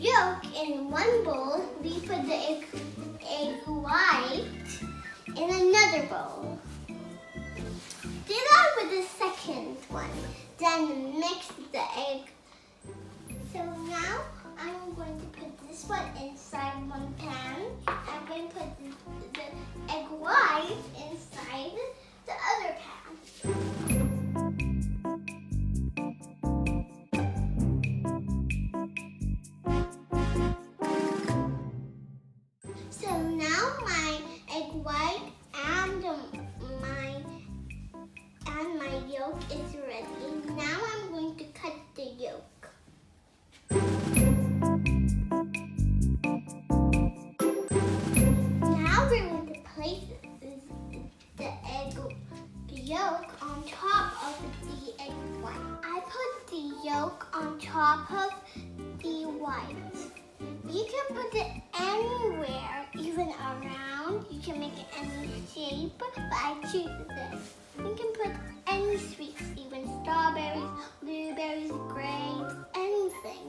yolk in one bowl. We put the egg white in another bowl. Do that with the second one. Then mix the egg. So now I'm going to put this one inside one pan. I'm going to put the egg white inside the other pan. So now my egg white and my yolk is ready. Now I'm going to cut the yolk. Now we're going to place the yolk on top of the egg white. I put the yolk on top of the white. You can put it anywhere, even around. You can make it any shape, but I choose this. You can put any sweets, even strawberries, blueberries, grapes, anything.